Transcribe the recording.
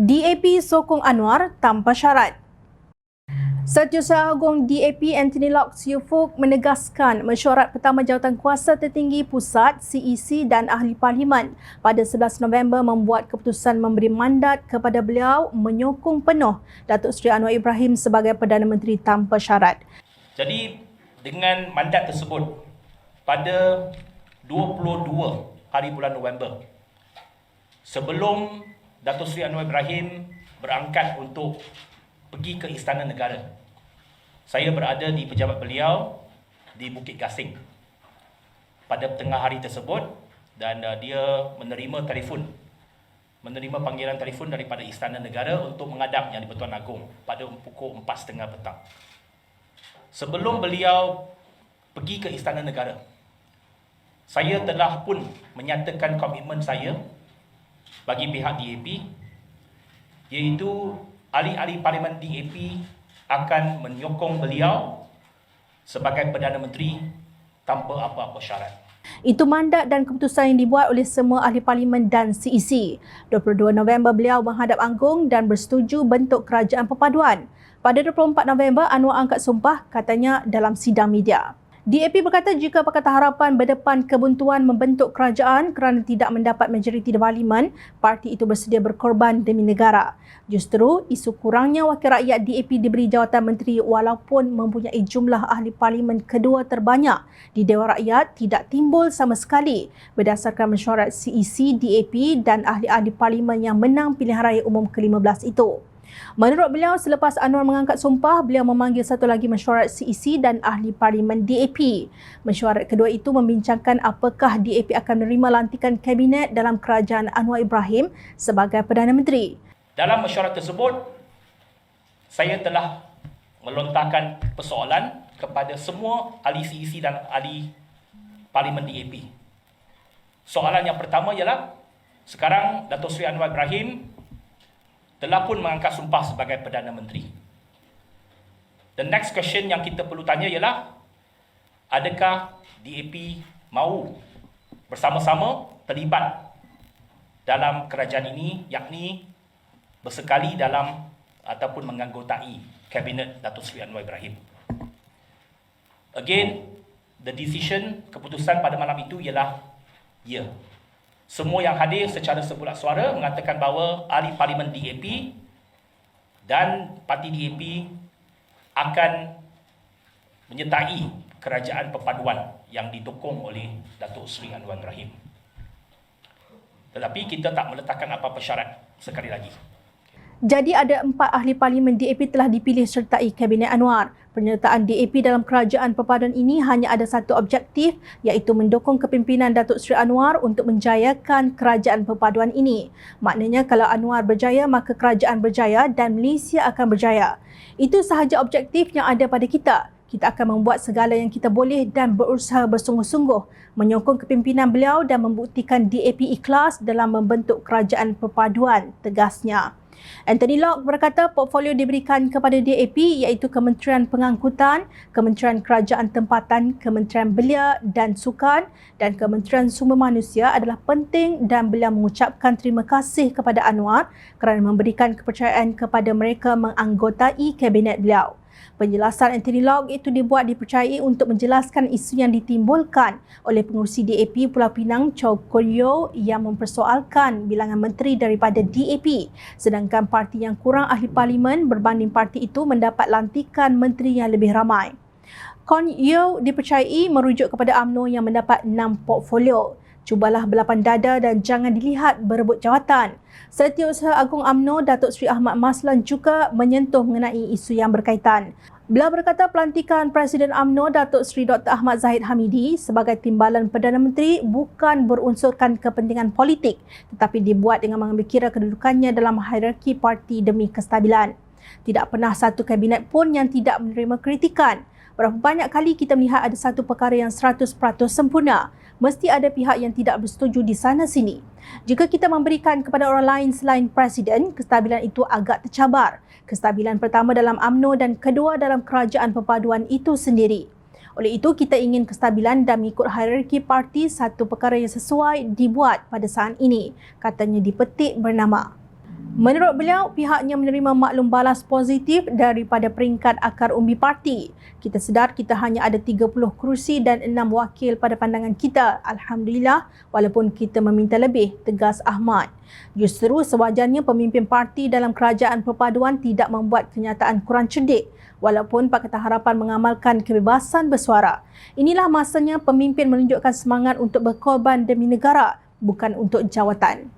DAP sokong Anwar tanpa syarat. Setiausaha Agung DAP Anthony Locke Siufuk menegaskan mesyuarat pertama Jawatankuasa Tertinggi Pusat CEC dan Ahli Parlimen pada 11 November membuat keputusan memberi mandat kepada beliau menyokong penuh Datuk Seri Anwar Ibrahim sebagai Perdana Menteri tanpa syarat. Jadi dengan mandat tersebut pada 22 hari bulan November, sebelum Datuk Seri Anwar Ibrahim berangkat untuk pergi ke Istana Negara, saya berada di pejabat beliau di Bukit Gasing pada tengah hari tersebut, dan dia menerima panggilan telefon daripada Istana Negara untuk menghadap Yang di-Pertuan Agong pada pukul 4.30 petang. Sebelum beliau pergi ke Istana Negara, saya telah pun menyatakan komitmen saya bagi pihak DAP, iaitu ahli-ahli Parlimen DAP akan menyokong beliau sebagai Perdana Menteri tanpa apa-apa syarat. Itu mandat dan keputusan yang dibuat oleh semua ahli parlimen dan CEC. 22 November beliau menghadap Agong dan bersetuju bentuk kerajaan perpaduan. Pada 24 November, Anwar angkat sumpah, katanya dalam sidang media. DAP berkata jika Pakatan Harapan berdepan kebuntuan membentuk kerajaan kerana tidak mendapat majoriti di parlimen, parti itu bersedia berkorban demi negara. Justru, isu kurangnya wakil rakyat DAP diberi jawatan menteri walaupun mempunyai jumlah ahli parlimen kedua terbanyak di Dewan Rakyat tidak timbul sama sekali berdasarkan mesyuarat CEC, DAP dan ahli-ahli parlimen yang menang pilihan raya umum ke-15 itu. Menurut beliau, selepas Anwar mengangkat sumpah, beliau memanggil satu lagi mesyuarat CEC dan ahli parlimen DAP. Mesyuarat kedua itu membincangkan apakah DAP akan menerima lantikan kabinet dalam kerajaan Anwar Ibrahim sebagai Perdana Menteri. Dalam mesyuarat tersebut, saya telah melontarkan persoalan kepada semua ahli CEC dan ahli parlimen DAP. Soalan yang pertama ialah, sekarang Datuk Seri Anwar Ibrahim telah pun mengangkat sumpah sebagai Perdana Menteri. The next question yang kita perlu tanya ialah, adakah DAP mahu bersama-sama terlibat dalam kerajaan ini, yakni bersekali dalam ataupun menganggotai Kabinet Datuk Seri Anwar Ibrahim. Again, the decision, keputusan pada malam itu ialah ya. Semua yang hadir secara sebulat suara mengatakan bahawa ahli parlimen DAP dan parti DAP akan menyertai kerajaan perpaduan yang didukung oleh Datuk Seri Anwar Ibrahim. Tetapi kita tak meletakkan apa-apa syarat sekali lagi. Jadi ada 4 ahli parlimen DAP telah dipilih sertai Kabinet Anwar. Penyertaan DAP dalam kerajaan perpaduan ini hanya ada satu objektif, iaitu mendukung kepimpinan Datuk Seri Anwar untuk menjayakan kerajaan perpaduan ini. Maknanya kalau Anwar berjaya, maka kerajaan berjaya dan Malaysia akan berjaya. Itu sahaja objektif yang ada pada kita. Kita akan membuat segala yang kita boleh dan berusaha bersungguh-sungguh menyokong kepimpinan beliau dan membuktikan DAP ikhlas dalam membentuk kerajaan perpaduan, tegasnya. Anthony Locke berkata portfolio diberikan kepada DAP iaitu Kementerian Pengangkutan, Kementerian Kerajaan Tempatan, Kementerian Belia dan Sukan dan Kementerian Sumber Manusia adalah penting, dan beliau mengucapkan terima kasih kepada Anwar kerana memberikan kepercayaan kepada mereka menganggotai kabinet beliau. Penjelasan Anthony Locke itu dibuat dipercayai untuk menjelaskan isu yang ditimbulkan oleh pengurusi DAP Pulau Pinang Chow Koryo yang mempersoalkan bilangan menteri daripada DAP, sedangkan parti yang kurang ahli parlimen berbanding parti itu mendapat lantikan menteri yang lebih ramai. Kon Yeo dipercayai merujuk kepada UMNO yang mendapat 6 portfolio. Cubalah belapan dada dan jangan dilihat berebut jawatan. Setiausaha Agung UMNO Datuk Seri Ahmad Maslan juga menyentuh mengenai isu yang berkaitan. Beliau berkata pelantikan Presiden UMNO Datuk Seri Dr. Ahmad Zahid Hamidi sebagai timbalan Perdana Menteri bukan berunsurkan kepentingan politik, tetapi dibuat dengan mengambil kira kedudukannya dalam hierarki parti demi kestabilan. Tidak pernah satu kabinet pun yang tidak menerima kritikan. Berapa banyak kali kita melihat ada satu perkara yang 100% sempurna. Mesti ada pihak yang tidak bersetuju di sana sini. Jika kita memberikan kepada orang lain selain Presiden, kestabilan itu agak tercabar. Kestabilan pertama dalam UMNO dan kedua dalam kerajaan perpaduan itu sendiri. Oleh itu, kita ingin kestabilan dan mengikut hierarki parti, satu perkara yang sesuai dibuat pada saat ini, katanya di petik bernama. Menurut beliau, pihaknya menerima maklum balas positif daripada peringkat akar umbi parti. Kita sedar kita hanya ada 30 kerusi dan 6 wakil pada pandangan kita. Alhamdulillah, walaupun kita meminta lebih, tegas Ahmad. Justru sewajarnya pemimpin parti dalam kerajaan perpaduan tidak membuat kenyataan kurang cerdik, walaupun Pakatan Harapan mengamalkan kebebasan bersuara. Inilah masanya pemimpin menunjukkan semangat untuk berkorban demi negara, bukan untuk jawatan.